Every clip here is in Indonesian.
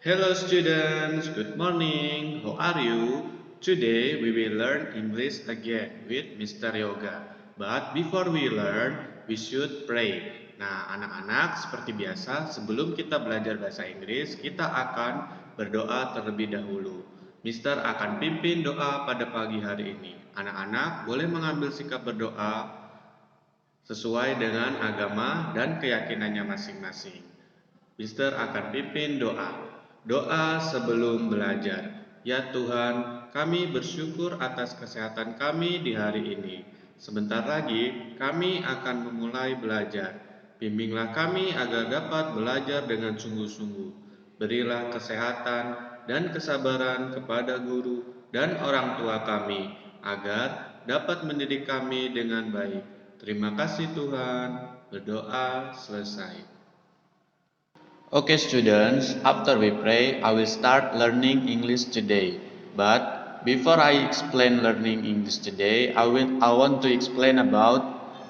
Hello students, good morning. How are you? Today we will learn English again with Mr. Yoga. But before we learn, we should pray. Nah, anak-anak, seperti biasa, sebelum kita belajar bahasa Inggris, kita akan berdoa terlebih dahulu. Mister akan pimpin doa pada pagi hari ini. Anak-anak boleh mengambil sikap berdoa sesuai dengan agama dan keyakinannya masing-masing. Mister akan pimpin doa. Doa sebelum belajar. Ya Tuhan, kami bersyukur atas kesehatan kami di hari ini. Sebentar lagi kami akan memulai belajar. Bimbinglah kami agar dapat belajar dengan sungguh-sungguh. Berilah kesehatan dan kesabaran kepada guru dan orang tua kami, agar dapat mendidik kami dengan baik. Terima kasih Tuhan. Berdoa selesai. Okay students, after we pray, I will start learning English today. But before I explain learning English today, I want to explain about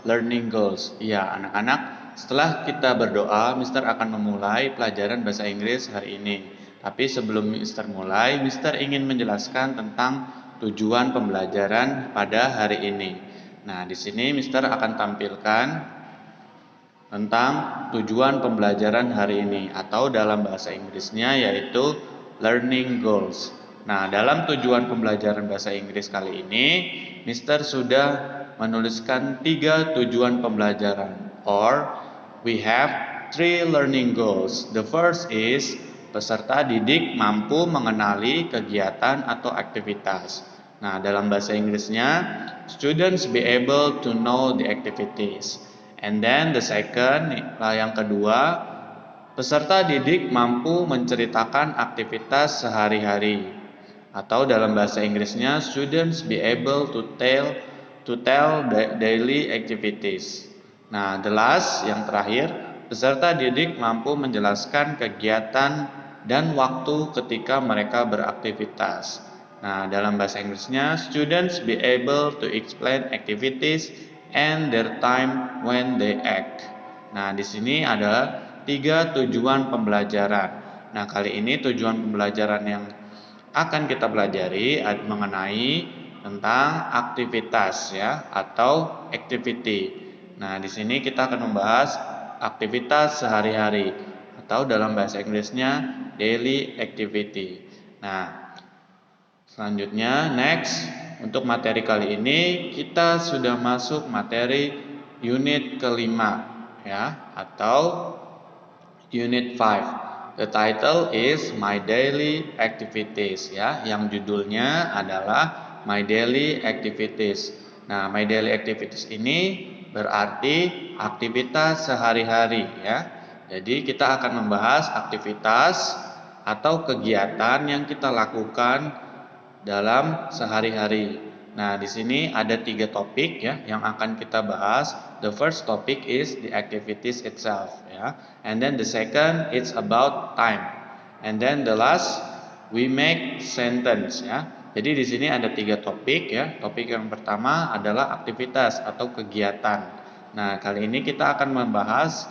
learning goals. Ya, anak-anak, setelah kita berdoa, Mister akan memulai pelajaran bahasa Inggris hari ini. Tapi sebelum Mister mulai, Mister ingin menjelaskan tentang tujuan pembelajaran pada hari ini. Nah, di sini Mister akan tampilkan tentang tujuan pembelajaran hari ini, atau dalam bahasa Inggrisnya yaitu learning goals. Nah, dalam tujuan pembelajaran bahasa Inggris kali ini, Mister sudah menuliskan 3 tujuan pembelajaran, or we have 3 learning goals. The first is peserta didik mampu mengenali kegiatan atau aktivitas. Nah, dalam bahasa Inggrisnya, students be able to know the activities. And then the second, yang kedua, peserta didik mampu menceritakan aktivitas sehari-hari. Atau dalam bahasa Inggrisnya, students be able to tell daily activities. Nah, the last, yang terakhir, peserta didik mampu menjelaskan kegiatan dan waktu ketika mereka beraktivitas. Nah, dalam bahasa Inggrisnya, students be able to explain activities and their time when they act. Nah, di sini ada 3 tujuan pembelajaran. Nah, kali ini tujuan pembelajaran yang akan kita pelajari mengenai tentang aktivitas ya, atau activity. Nah, di sini kita akan membahas aktivitas sehari-hari, atau dalam bahasa Inggrisnya daily activity. Nah, selanjutnya next, untuk materi kali ini kita sudah masuk materi unit kelima ya, atau unit 5. The title is My Daily Activities ya, yang judulnya adalah My Daily Activities. Nah, My Daily Activities ini berarti aktivitas sehari-hari ya. Jadi kita akan membahas aktivitas atau kegiatan yang kita lakukan dalam sehari-hari. Nah, di sini ada 3 topik ya yang akan kita bahas. The first topic is the activities itself ya. And then the second it's about time. And then the last we make sentence ya. Jadi di sini ada 3 topik ya. Topik yang pertama adalah aktivitas atau kegiatan. Nah, kali ini kita akan membahas,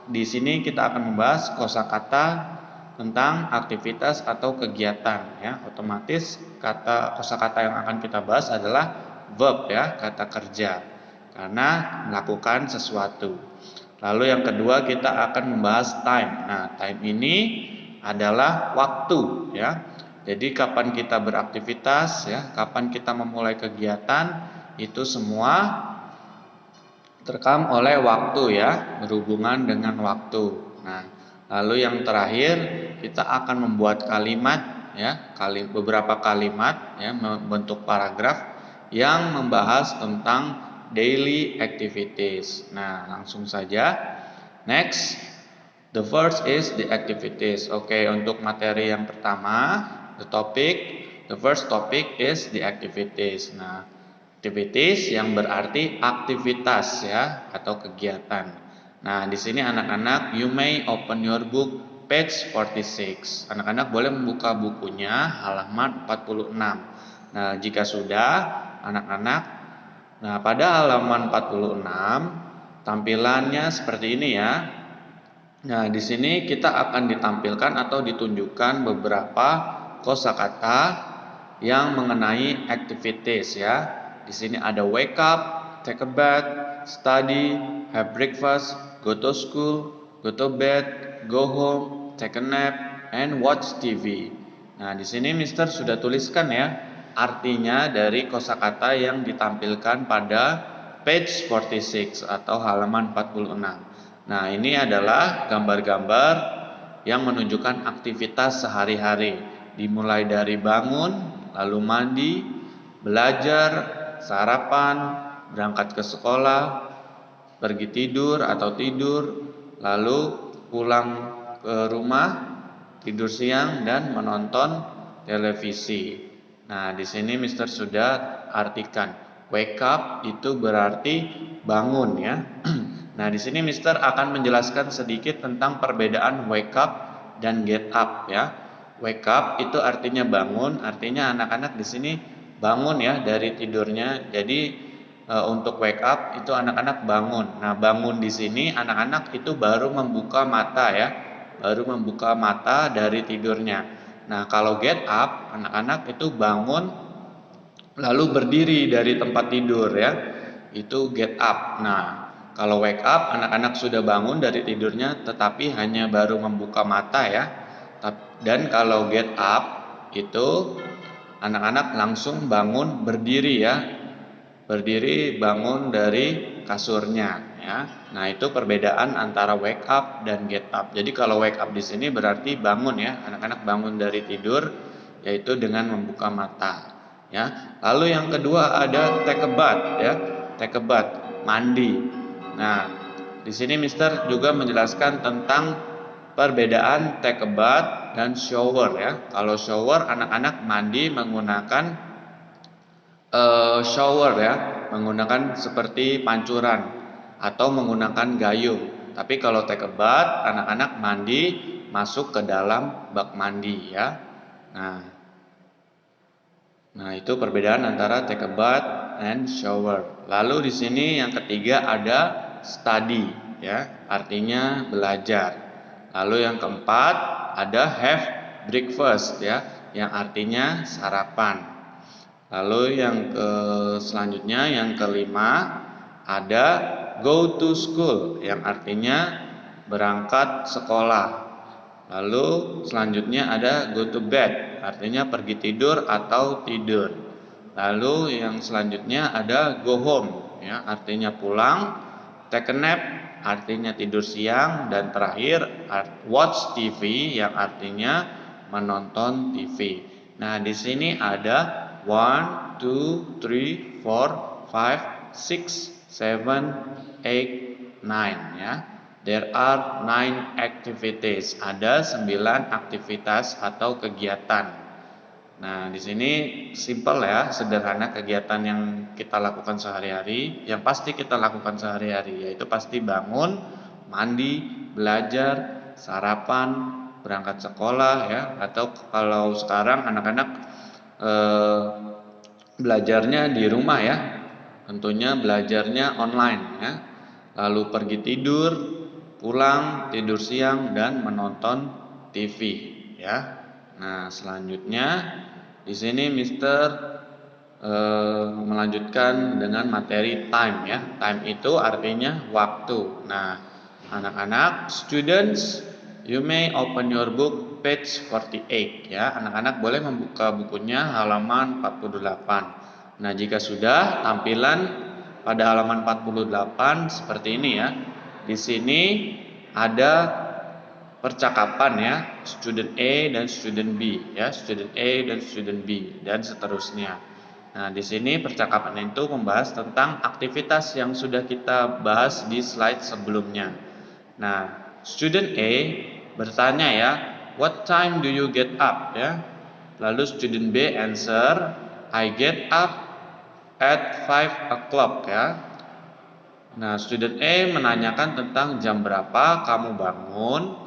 di sini kita akan membahas kosakata tentang aktivitas atau kegiatan ya. Otomatis kosakata yang akan kita bahas adalah verb ya, kata kerja, karena melakukan sesuatu. Lalu yang kedua kita akan membahas time. Nah, time ini adalah waktu ya. Jadi kapan kita beraktivitas ya, kapan kita memulai kegiatan, itu semua terekam oleh waktu ya, berhubungan dengan waktu. Nah, lalu yang terakhir kita akan membuat kalimat ya, beberapa kalimat ya, membentuk paragraf yang membahas tentang daily activities. Nah, langsung saja. Next, the first is the activities. Oke, untuk materi yang pertama, the first topic is the activities. Nah, activities yang berarti aktivitas ya, atau kegiatan. Nah, di sini anak-anak, you may open your book page 46. Anak-anak boleh membuka bukunya halaman 46. Nah, jika sudah, anak-anak, nah pada halaman 46 tampilannya seperti ini ya. Nah, di sini kita akan ditampilkan atau ditunjukkan beberapa kosakata yang mengenai activities ya. Di sini ada wake up, take a bath, study, have breakfast, go to school, go to bed, go home, take a nap, and watch TV. Nah, di sini Mister sudah tuliskan ya artinya dari kosakata yang ditampilkan pada page 46 atau halaman 46. Nah, ini adalah gambar-gambar yang menunjukkan aktivitas sehari-hari, dimulai dari bangun, lalu mandi, belajar, sarapan, berangkat ke sekolah, pergi tidur atau tidur, lalu pulang ke rumah, tidur siang dan menonton televisi. Nah, di sini Mister sudah artikan wake up itu berarti bangun ya. Nah, di sini Mister akan menjelaskan sedikit tentang perbedaan wake up dan get up ya. Wake up itu artinya bangun, artinya anak-anak di sini bangun ya dari tidurnya. Jadi untuk wake up itu anak-anak bangun. Nah, bangun di sini anak-anak itu baru membuka mata ya. Baru membuka mata dari tidurnya. Nah, kalau get up, anak-anak itu bangun lalu berdiri dari tempat tidur ya. Itu get up. Nah, kalau wake up, anak-anak sudah bangun dari tidurnya tetapi hanya baru membuka mata ya. Dan kalau get up itu anak-anak langsung bangun berdiri ya. Berdiri bangun dari kasurnya ya. Nah, itu perbedaan antara wake up dan get up. Jadi kalau wake up di sini berarti bangun ya. Anak-anak bangun dari tidur yaitu dengan membuka mata ya. Lalu yang kedua ada take a bath ya. Take a bath, mandi. Nah, di sini Mister juga menjelaskan tentang perbedaan take a bath dan shower ya. Kalau shower anak-anak mandi menggunakan shower ya, menggunakan seperti pancuran atau menggunakan gayung. Tapi kalau take a bath anak-anak mandi masuk ke dalam bak mandi ya. Nah, itu perbedaan antara take a bath and shower. Lalu di sini yang ketiga ada study ya, artinya belajar. Lalu yang keempat ada have breakfast ya, yang artinya sarapan. Lalu yang selanjutnya yang kelima ada go to school yang artinya berangkat sekolah. Lalu selanjutnya ada go to bed artinya pergi tidur atau tidur. Lalu yang selanjutnya ada go home ya, artinya pulang. Take a nap artinya tidur siang, dan terakhir watch TV yang artinya menonton TV. Nah, di sini ada 1, 2, 3, 4, 5, 6, 7, 8, 9 ya. There are 9 activities. Ada 9 aktivitas atau kegiatan. Nah, di sini simple ya, sederhana kegiatan yang kita lakukan sehari-hari, yang pasti kita lakukan sehari-hari, yaitu pasti bangun, mandi, belajar, sarapan, berangkat sekolah ya, atau kalau sekarang anak-anak belajarnya di rumah ya, tentunya belajarnya online ya. Lalu pergi tidur, pulang, tidur siang, dan menonton TV ya. Nah, selanjutnya di sini Mister melanjutkan dengan materi time ya. Time itu artinya waktu. Nah, anak-anak, students, you may open your book page 48 ya. Anak-anak boleh membuka bukunya halaman 48. Nah, jika sudah, tampilan pada halaman 48 seperti ini ya. Di sini ada percakapan ya, student A dan student B ya, student A dan student B dan seterusnya. Nah, di sini percakapan itu membahas tentang aktivitas yang sudah kita bahas di slide sebelumnya. Nah, student A bertanya ya, what time do you get up ya? Lalu student B answer, I get up at 5 o'clock ya. Nah, student A menanyakan tentang jam berapa kamu bangun.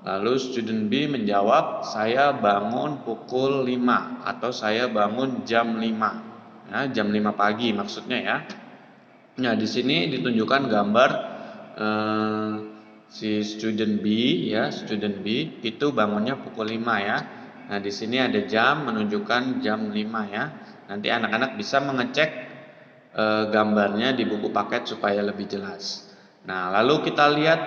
Lalu student B menjawab, saya bangun pukul 5 atau saya bangun jam 5. Ya, jam 5 pagi maksudnya ya. Nah, di sini ditunjukkan gambar si student B ya, student B itu bangunnya pukul 5 ya. Nah, di sini ada jam menunjukkan jam 5 ya. Nanti anak-anak bisa mengecek gambarnya di buku paket supaya lebih jelas. Nah, lalu kita lihat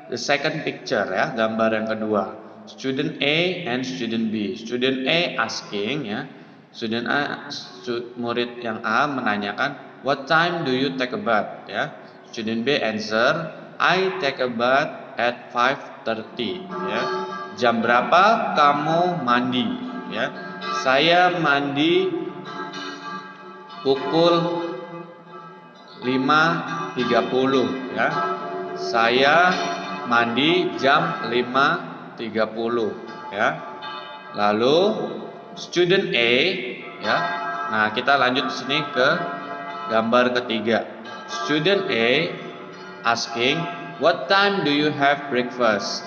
the second picture ya, gambar yang kedua. Student A and student B. Student A asking ya. Student A, murid yang A menanyakan, "What time do you take a bath?" ya. Student B answer, "I take a bath at 5:30." ya. Jam berapa kamu mandi? Ya. Saya mandi pukul 5:30 ya. Saya mandi jam 5:30 ya. Lalu student A ya. Nah, kita lanjut sini ke gambar ketiga. Student A asking, "What time do you have breakfast?"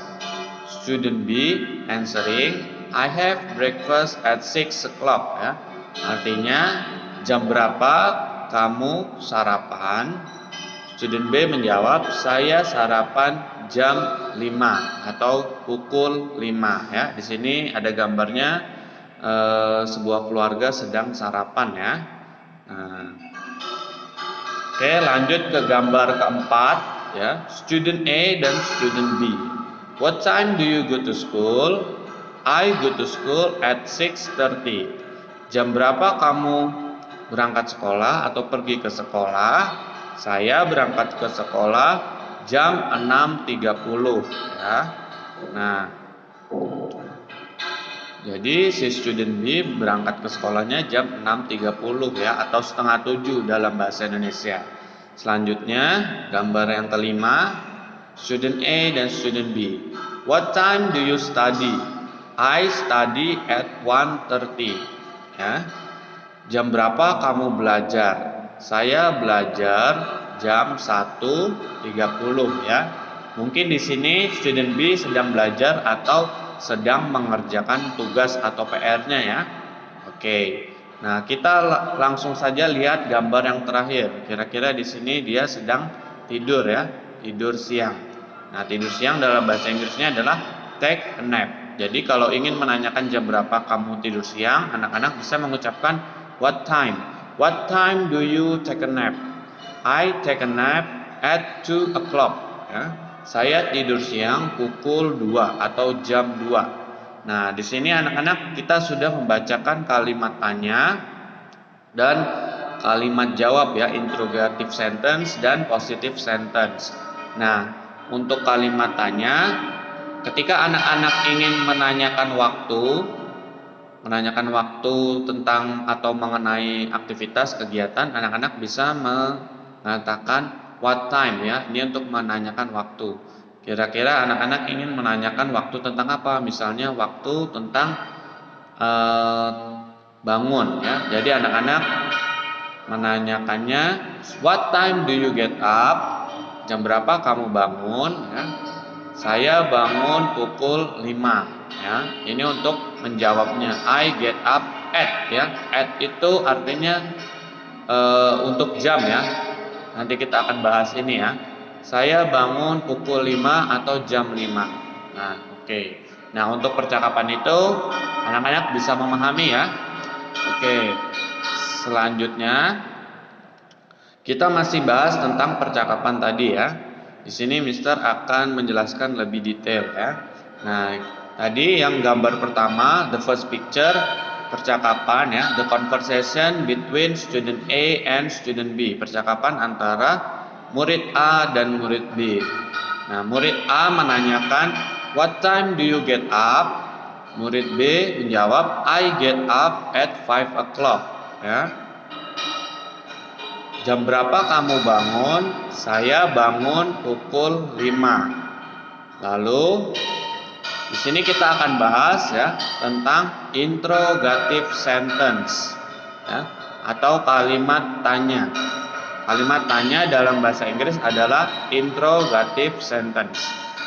Student B answering, "I have breakfast at 6 o'clock." ya. Artinya jam berapa kamu sarapan? Student B menjawab, "Saya sarapan jam 5 atau pukul 5." ya. Di sini ada gambarnya sebuah keluarga sedang sarapan ya. Nah, oke, lanjut ke gambar keempat ya. Student A dan student B. What time do you go to school? I go to school at 6:30. Jam berapa kamu berangkat sekolah atau pergi ke sekolah? Saya berangkat ke sekolah jam 6:30 ya. Nah, jadi si student B berangkat ke sekolahnya jam 6:30 ya, atau setengah 7 dalam bahasa Indonesia. Selanjutnya gambar yang kelima, student A dan student B. What time do you study? I study at 1:30 ya. Jam berapa kamu belajar? Saya belajar jam 1:30 ya. Mungkin di sini student B sedang belajar atau sedang mengerjakan tugas atau PR-nya ya. Oke. Nah, kita langsung saja lihat gambar yang terakhir. Kira-kira di sini dia sedang tidur ya, tidur siang. Nah, tidur siang dalam bahasa Inggrisnya adalah take a nap. Jadi kalau ingin menanyakan jam berapa kamu tidur siang, anak-anak bisa mengucapkan what time. What time do you take a nap? I take a nap at 2 o'clock ya. Saya tidur siang pukul 2 atau jam 2. Nah, di sini anak-anak kita sudah membacakan kalimat tanya dan kalimat jawab ya, interrogative sentence dan positive sentence. Nah, untuk kalimat tanya, ketika anak-anak ingin menanyakan waktu tentang atau mengenai aktivitas kegiatan, anak-anak bisa mengatakan what time ya. Ini untuk menanyakan waktu. Kira-kira anak-anak ingin menanyakan waktu tentang apa? Misalnya waktu tentang bangun ya. Jadi anak-anak menanyakannya, what time do you get up? Jam berapa kamu bangun ya? Saya bangun pukul 5 ya. Ini untuk menjawabnya. I get up at ya. At itu artinya untuk jam ya. Nanti kita akan bahas ini ya. Saya bangun pukul 5 atau jam 5. Nah, oke. Nah, untuk percakapan itu anak-anak bisa memahami ya. Oke. Selanjutnya kita masih bahas tentang percakapan tadi ya. Di sini Mister akan menjelaskan lebih detail ya. Nah, tadi yang gambar pertama, the first picture, percakapan ya, the conversation between student A and student B, percakapan antara murid A dan murid B. Nah, murid A menanyakan, what time do you get up? Murid B menjawab, I get up at 5 o'clock ya. Jam berapa kamu bangun? Saya bangun pukul 5. Lalu di sini kita akan bahas ya tentang interrogative sentence ya, atau kalimat tanya. Kalimat tanya dalam bahasa Inggris adalah interrogative sentence.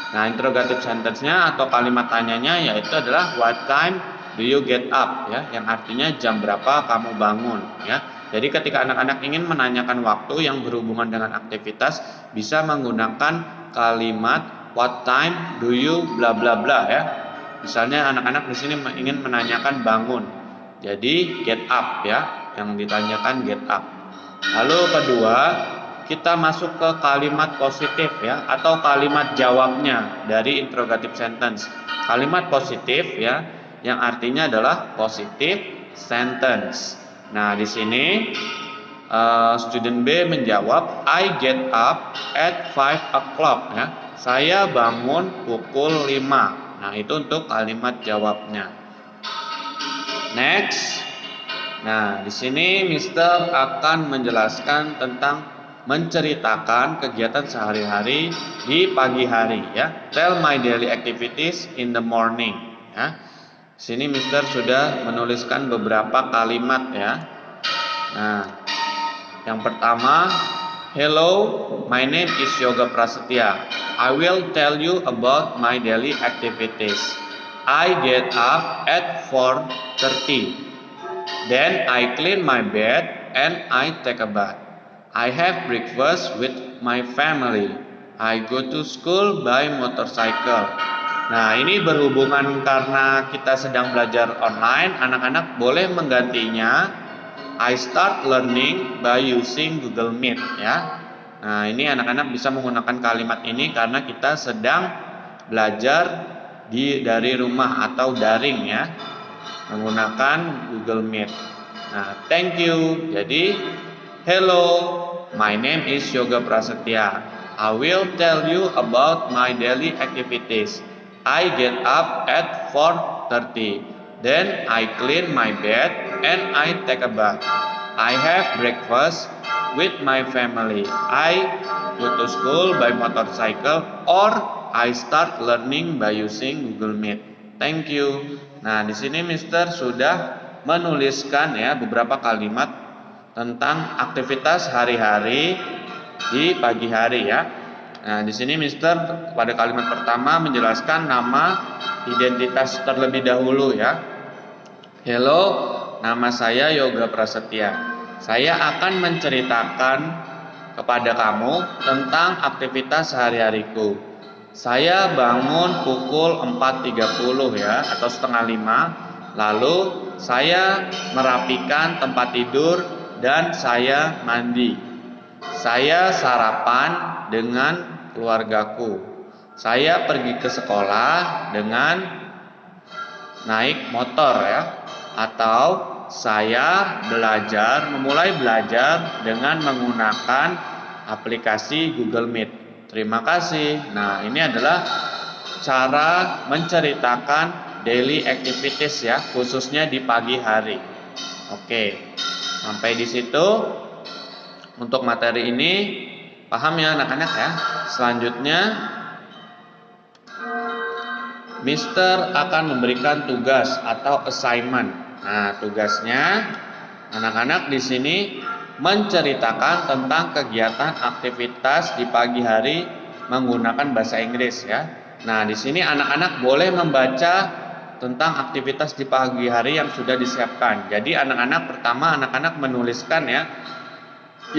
Nah, interrogative sentence-nya atau kalimat tanyanya yaitu adalah what time do you get up ya, yang artinya jam berapa kamu bangun ya. Jadi ketika anak-anak ingin menanyakan waktu yang berhubungan dengan aktivitas, bisa menggunakan kalimat what time do you bla bla bla ya. Misalnya anak-anak di sini ingin menanyakan bangun. Jadi get up ya, yang ditanyakan get up. Lalu kedua, kita masuk ke kalimat positif ya, atau kalimat jawabnya dari interrogative sentence. Kalimat positif ya, yang artinya adalah positive sentence. Nah, di sini student B menjawab, I get up at 5 o'clock ya. Saya bangun pukul 5. Nah, itu untuk kalimat jawabnya. Next. Nah, di sini Mister akan menjelaskan tentang menceritakan kegiatan sehari-hari di pagi hari ya. Tell my daily activities in the morning ya. Di sini Mister sudah menuliskan beberapa kalimat ya. Nah, yang pertama, hello, my name is Yoga Prasetya. I will tell you about my daily activities. I get up at 4:30. Then I clean my bed and I take a bath. I have breakfast with my family. I go to school by motorcycle. Nah, ini berhubungan karena kita sedang belajar online, anak-anak boleh menggantinya I start learning by using Google Meet ya. Nah, ini anak-anak bisa menggunakan kalimat ini karena kita sedang belajar dari rumah atau daring ya, menggunakan Google Meet. Nah, thank you. Jadi, hello, my name is Yoga Prasetya. I will tell you about my daily activities. I get up at 4:30. Then I clean my bed and I take a bath. I have breakfast with my family. I go to school by motorcycle or I start learning by using Google Meet. Thank you. Nah, di sini Mister sudah menuliskan ya beberapa kalimat tentang aktivitas hari-hari di pagi hari ya. Nah, di sini Mister pada kalimat pertama menjelaskan nama identitas terlebih dahulu ya. Hello, nama saya Yoga Prasetya. Saya akan menceritakan kepada kamu tentang aktivitas sehari-hariku. Saya bangun pukul 4.30 ya, atau setengah 5. Lalu saya merapikan tempat tidur dan saya mandi. Saya sarapan dengan keluargaku. Saya pergi ke sekolah dengan naik motor ya, atau saya memulai belajar dengan menggunakan aplikasi Google Meet. Terima kasih. Nah, ini adalah cara menceritakan daily activities ya, khususnya di pagi hari. Oke, sampai di situ untuk materi ini. Paham ya anak-anak ya? Selanjutnya Mister akan memberikan tugas atau assignment. Nah, tugasnya anak-anak di sini menceritakan tentang kegiatan aktivitas di pagi hari menggunakan bahasa Inggris ya. Nah, di sini anak-anak boleh membaca tentang aktivitas di pagi hari yang sudah disiapkan. Jadi anak-anak menuliskan ya,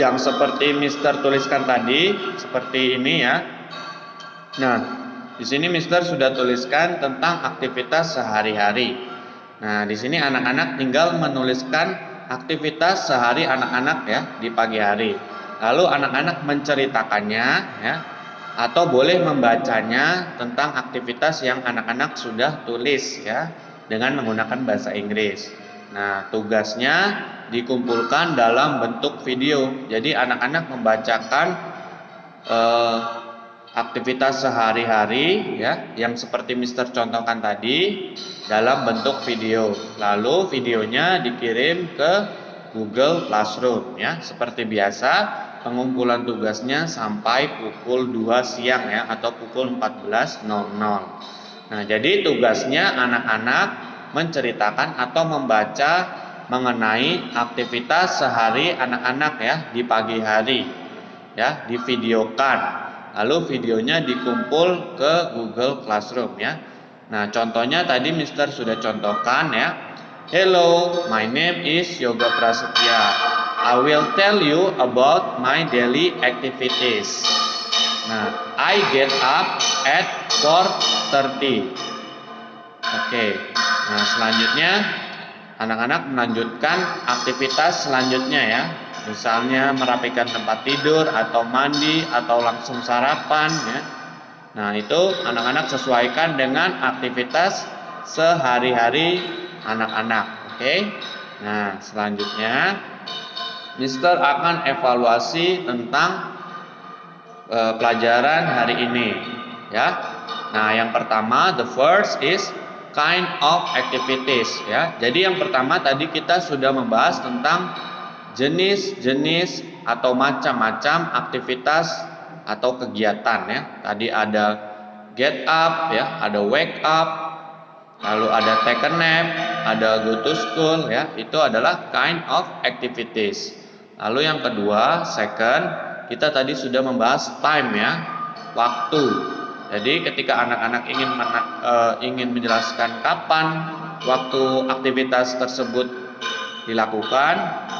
yang seperti Mister tuliskan tadi, seperti ini ya. Nah, di sini Mister sudah tuliskan tentang aktivitas sehari-hari. Nah, di sini anak-anak tinggal menuliskan aktivitas sehari anak-anak ya di pagi hari. Lalu anak-anak menceritakannya ya, atau boleh membacanya tentang aktivitas yang anak-anak sudah tulis ya dengan menggunakan bahasa Inggris. Nah, tugasnya dikumpulkan dalam bentuk video. Jadi anak-anak membacakan aktivitas sehari-hari ya yang seperti Mister contohkan tadi dalam bentuk video. Lalu videonya dikirim ke Google Classroom ya. Seperti biasa, pengumpulan tugasnya sampai pukul 2 siang ya, atau pukul 14.00. Nah, jadi tugasnya anak-anak menceritakan atau membaca mengenai aktivitas sehari anak-anak ya di pagi hari ya, divideokan. Lalu videonya dikumpul ke Google Classroom ya. Nah, contohnya tadi Mister sudah contohkan ya. Hello, my name is Yoga Prasetya. I will tell you about my daily activities. Nah, I get up at 4:30. Oke. Nah, selanjutnya anak-anak melanjutkan aktivitas selanjutnya ya. Misalnya merapikan tempat tidur atau mandi atau langsung sarapan ya. Nah, itu anak-anak sesuaikan dengan aktivitas sehari-hari anak-anak. Oke. Nah, selanjutnya Mister akan evaluasi tentang pelajaran hari ini ya. Nah, yang pertama the first is kind of activities ya. Jadi yang pertama tadi kita sudah membahas tentang jenis-jenis atau macam-macam aktivitas atau kegiatan ya. Tadi ada get up ya, ada wake up, lalu ada take a nap, ada go to school ya. Itu adalah kind of activities. Lalu yang kedua, second, kita tadi sudah membahas time ya, waktu. Jadi ketika anak-anak ingin menjelaskan kapan waktu aktivitas tersebut dilakukan,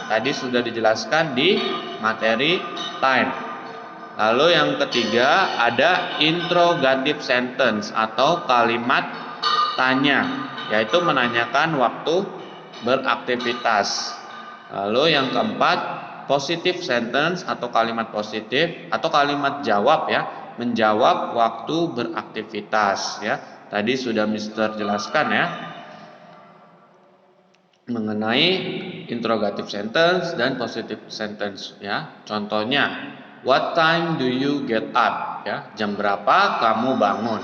tadi sudah dijelaskan di materi time. Lalu yang ketiga ada interrogative sentence atau kalimat tanya, yaitu menanyakan waktu beraktivitas. Lalu yang keempat positive sentence atau kalimat positif atau kalimat jawab ya, menjawab waktu beraktivitas ya. Tadi sudah Mister jelaskan ya mengenai interrogative sentence dan positive sentence ya. Contohnya, what time do you get up ya? Jam berapa kamu bangun?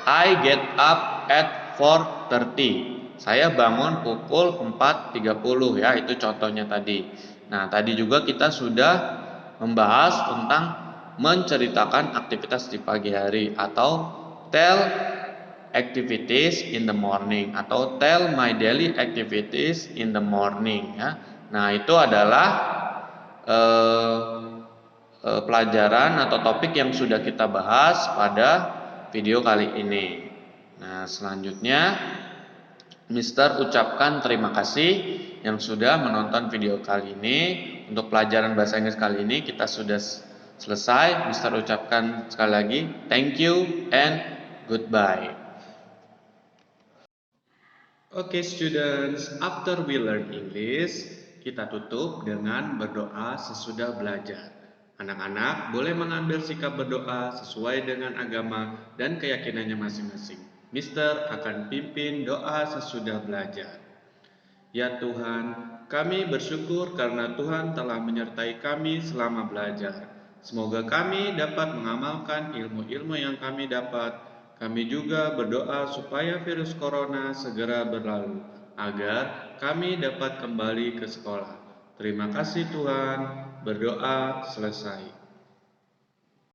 I get up at 4:30. Saya bangun pukul 4:30 ya, itu contohnya tadi. Nah, tadi juga kita sudah membahas tentang menceritakan aktivitas di pagi hari atau tell activities in the morning atau tell my daily activities in the morning ya. Nah, itu adalah pelajaran atau topik yang sudah kita bahas pada video kali ini. Nah, selanjutnya Mister ucapkan terima kasih yang sudah menonton video kali ini. Untuk pelajaran bahasa Inggris kali ini kita sudah selesai. Mister ucapkan sekali lagi thank you and goodbye. Okay students, after we learn English, kita tutup dengan berdoa sesudah belajar. Anak-anak boleh mengambil sikap berdoa sesuai dengan agama dan keyakinannya masing-masing. Mister akan pimpin doa sesudah belajar. Ya Tuhan, kami bersyukur karena Tuhan telah menyertai kami selama belajar. Semoga kami dapat mengamalkan ilmu-ilmu yang kami dapat. Kami juga berdoa supaya virus corona segera berlalu, agar kami dapat kembali ke sekolah. Terima kasih Tuhan, berdoa selesai.